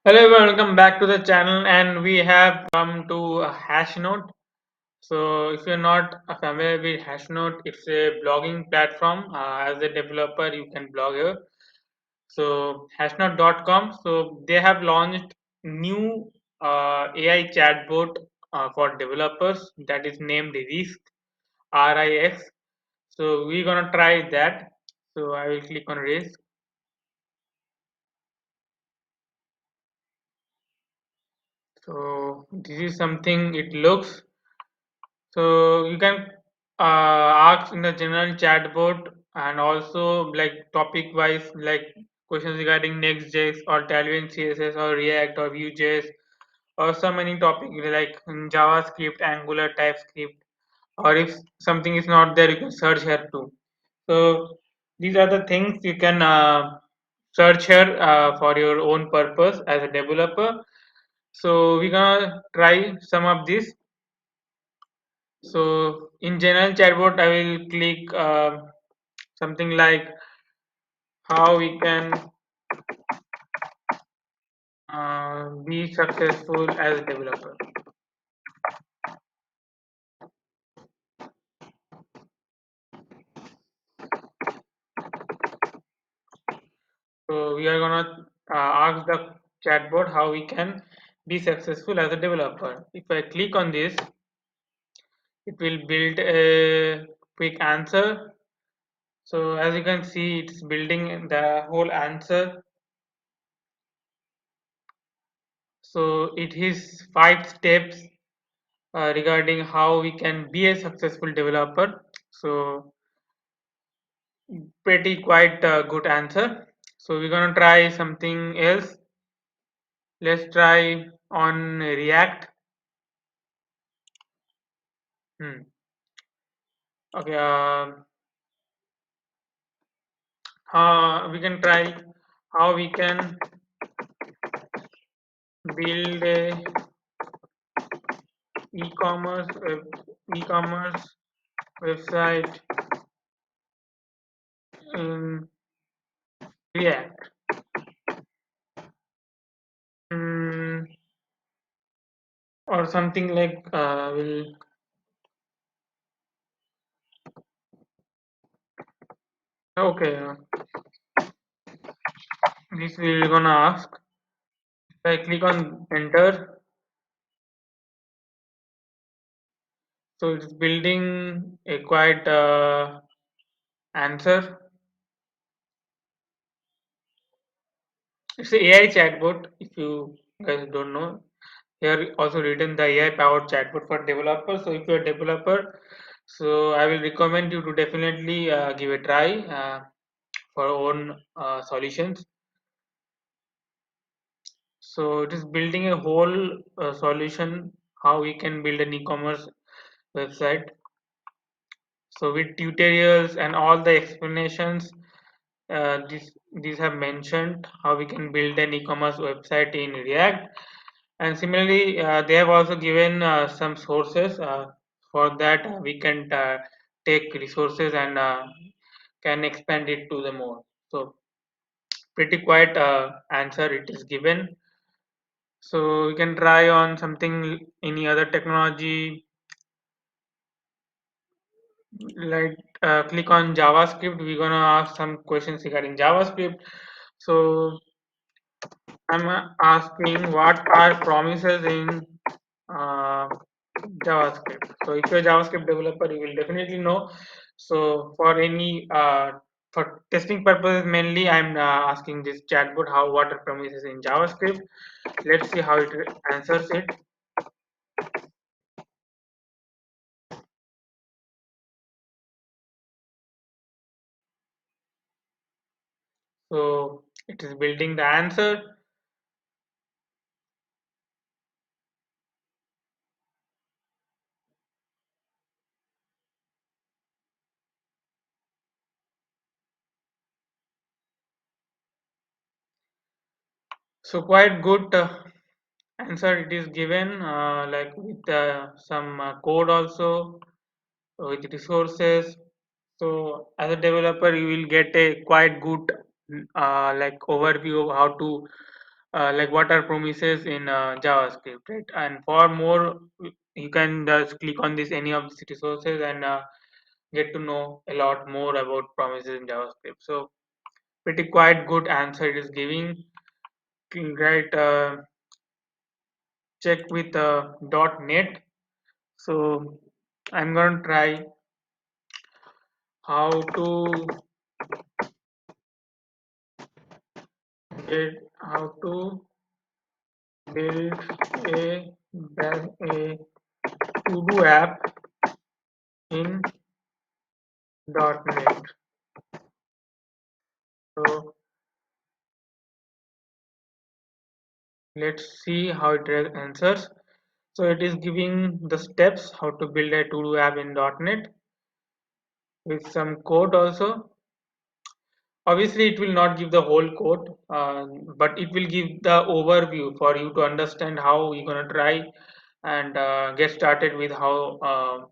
Hello everyone, welcome back to the channel and we have come to a Hashnode. So if you're not familiar with Hashnode, it's a blogging platform. As a developer, you can blog here. So Hashnode.com. So they have launched new AI chatbot for developers that is named Risk, RIX. So we're gonna try that. So I will click on Risk. So this is something it looks. So you can ask in the general chatbot and also like topic wise like questions regarding Next.js or Tailwind CSS or React or Vue.js or so many topic like JavaScript, Angular, TypeScript, or if something is not there you can search here too. So these are the things you can search here for your own purpose as a developer. So we're gonna try some of these. So in general chatbot, I will click something like how we can be successful as a developer. So we are gonna ask the chatbot how we can be successful as a developer. If I click on this, it will build a quick answer. So as you can see, it's building the whole answer. So it is 5 steps regarding how we can be a successful developer. So pretty quite good answer. So we're gonna try something else. Let's try on React. Hmm. Okay. We can try how we can build a e-commerce e-commerce website in React. Hmm. Or something like will okay. This we're gonna ask. If I click on enter, so it's building a quite answer. It's a AI chatbot. If you guys don't know, here also written the AI powered chatbot for developers. So if you're a developer, so I will recommend you to definitely give a try for own solutions. So it is building a whole solution how we can build an e-commerce website. So with tutorials and all the explanations, these have mentioned how we can build an e-commerce website in React. And similarly, they have also given some sources. For that, we can take resources and can expand it to the more. So pretty quite answer it is given. So we can try on something any other technology like click on JavaScript. We're gonna ask some questions regarding JavaScript. So I'm asking what are promises in uh, JavaScript. So if you're a JavaScript developer, you will definitely know. So for any for testing purposes mainly, I'm asking this chatbot how what are promises in JavaScript. Let's see how it answers it. So it is building the answer. So quite good answer it is given like with some code also with resources. So as a developer, you will get a quite good like overview of how to like what are promises in JavaScript, right? And for more, you can just click on this any of these resources and get to know a lot more about promises in JavaScript. So pretty quite good answer it is giving. Right, check with .NET. So I'm gonna try how to how to build a to-do app in .NET. So let's see how it answers. So it is giving the steps how to build a to-do app in .NET with some code also. Obviously, it will not give the whole code, but it will give the overview for you to understand how you're gonna try and get started with how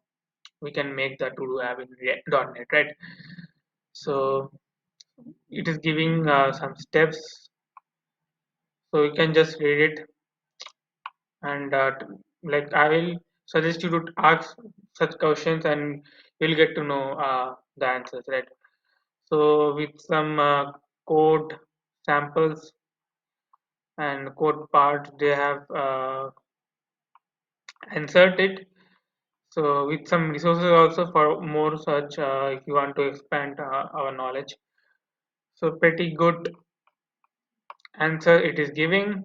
we can make the to-do app in .NET, right? So it is giving some steps, so you can just read it and like I will suggest you to ask such questions and you'll get to know the answers, right? So with some code samples and code parts, they have answered it. So with some resources also for more such, if you want to expand our knowledge. So pretty good answer it is giving.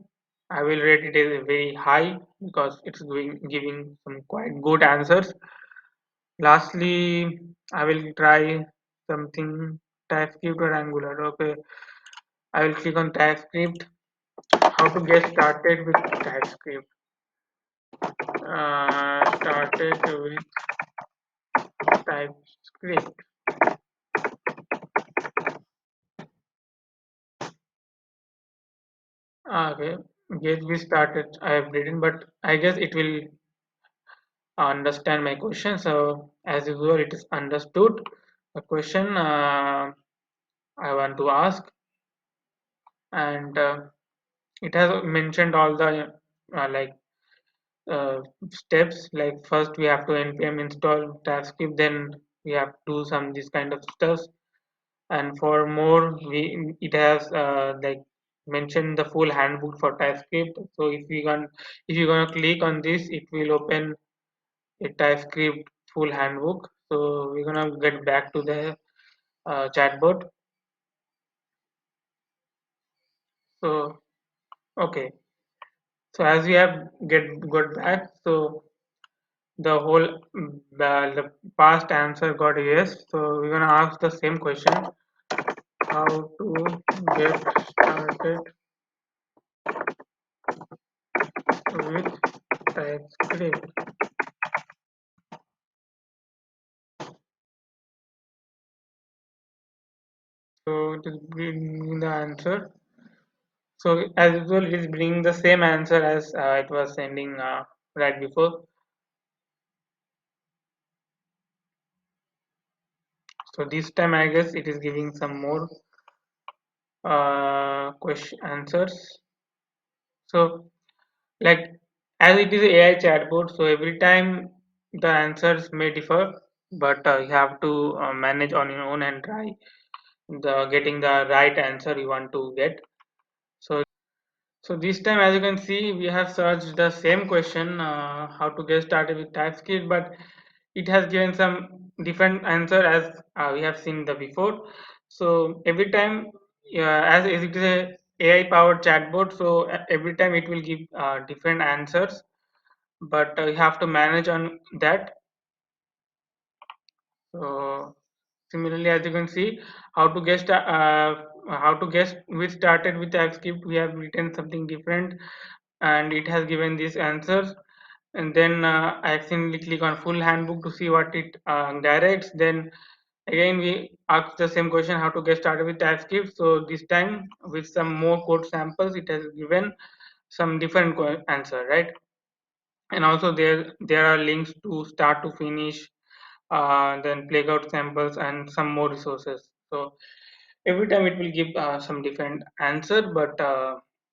I will rate it as very high because it's giving some quite good answers. Lastly, I will try something TypeScript or Angular. Okay, I will click on TypeScript. How to get started with TypeScript? Started with TypeScript. Okay, get me started. I have written, but I guess it will understand my question. So as usual, it is understood. The question I want to ask, and it has mentioned all the like steps. Like first, we have to npm install TypeScript, then we have to do some this kind of stuff. And for more, we it has like mentioned the full handbook for TypeScript. So if you're gonna click on this, it will open a TypeScript full handbook. So we're gonna get back to the chatbot. So okay, so as we have got back, so the whole the past answer got a yes. So we're gonna ask the same question: how to get started with TypeScript? So it is bringing the answer. So as usual, it is bringing the same answer as it was sending right before. So this time I guess it is giving some more question answers. So like as it is a AI chatbot, so every time the answers may differ, but you have to manage on your own and try the getting the right answer you want to get. So so this time, as you can see, we have searched the same question, how to get started with TypeScript, but it has given some different answer as we have seen the before. So every time, as it is a AI powered chatbot, so every time it will give different answers, but you have to manage on that. So similarly, as you can see, how to get we started with TypeScript, we have written something different, and it has given these answers. And then I accidentally click on full handbook to see what it directs. Then again we ask the same question, how to get started with TypeScript. So this time with some more code samples, it has given some different answer, right? And also there are links to start to finish, then playground samples and some more resources. So every time it will give some different answer, but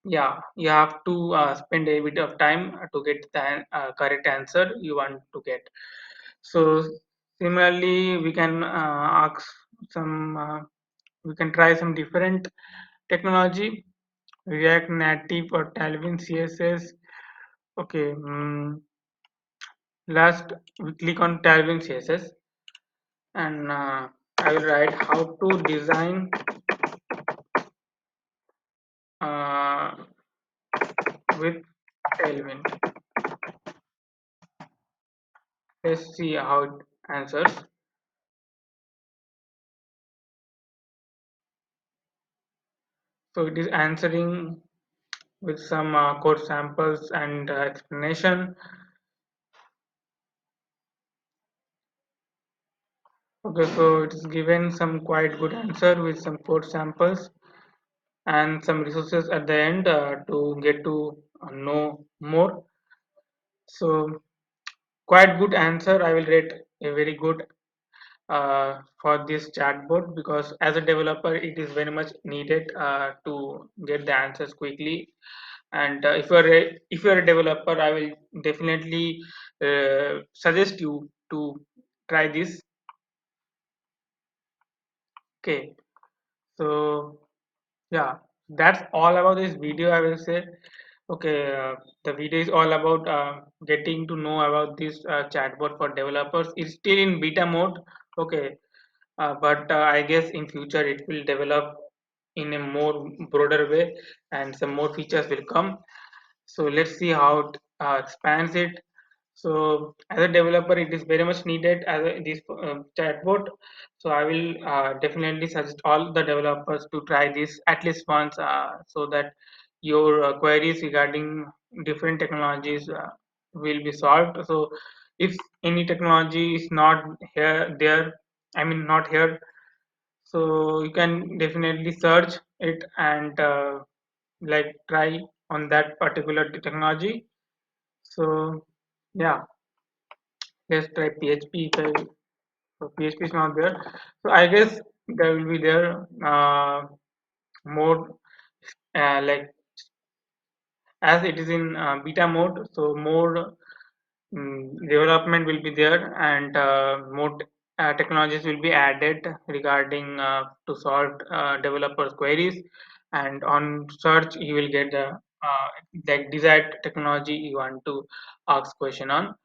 Yeah, you have to spend a bit of time to get the correct answer you want to get. So similarly, we can ask some. We can try some different technology. React Native or Tailwind CSS. Okay. Last, we click on Tailwind CSS, and I will write how to design uh, with Tailwind. Let's see how it answers. So it is answering with some code samples and explanation. Okay, so it is given some quite good answer with some code samples and some resources at the end to get to know more. So quite good answer. I will rate a very good for this chatbot, because as a developer it is very much needed to get the answers quickly. And if you're a developer, I will definitely suggest you to try this. Okay, so yeah, that's all about this video, I will say. Okay, the video is all about getting to know about this chatbot for developers. It's still in beta mode. Okay, but I guess in future it will develop in a more broader way, and some more features will come. So let's see how it expands it. So as a developer, it is very much needed as this chatbot. So I will definitely suggest all the developers to try this at least once, so that your queries regarding different technologies will be solved. So if any technology is not here there, I mean not here, so you can definitely search it and like try on that particular technology. So yeah, let's try PHP. If I, so PHP is not there, so I guess there will be there more like, as it is in beta mode, so more development will be there, and more technologies will be added regarding to solve developers queries, and on search you will get the like desired technology you want to ask question on.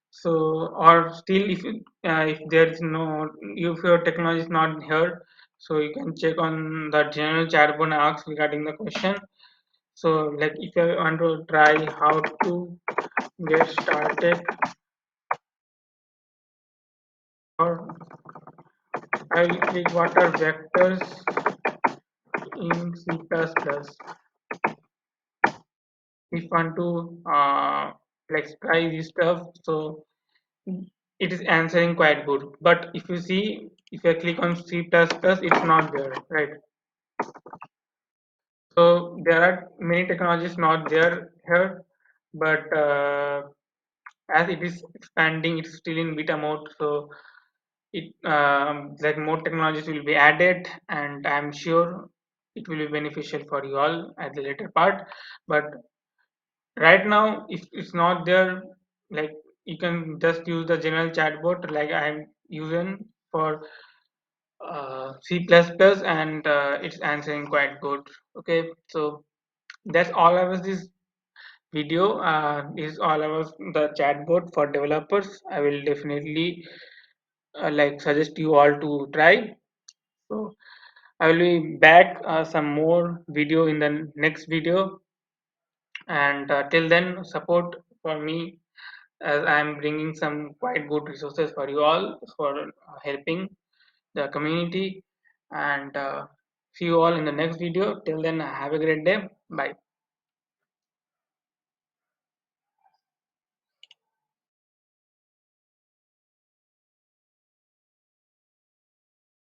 So or still, if there is no, if your technology is not here, so you can check on the general chatbot and ask regarding the question. So like if you want to try how to get started, or I will click what are vectors in C++. If want to like try this stuff, so it is answering quite good. But if you see, if I click on C++, it's not there, right? So there are many technologies not there here, but as it is expanding, it's still in beta mode. So it like more technologies will be added, and I'm sure it will be beneficial for you all at the later part. But right now, if it's not there, like you can just use the general chatbot like I'm using for C++, and it's answering quite good. Okay, so that's all about this video. Is all about the chatbot for developers. I will definitely like suggest you all to try. So I will be back some more video in the next video, and till then support for me, as I am bringing some quite good resources for you all for helping the community, and see you all in the next video. Till then, have a great day. Bye.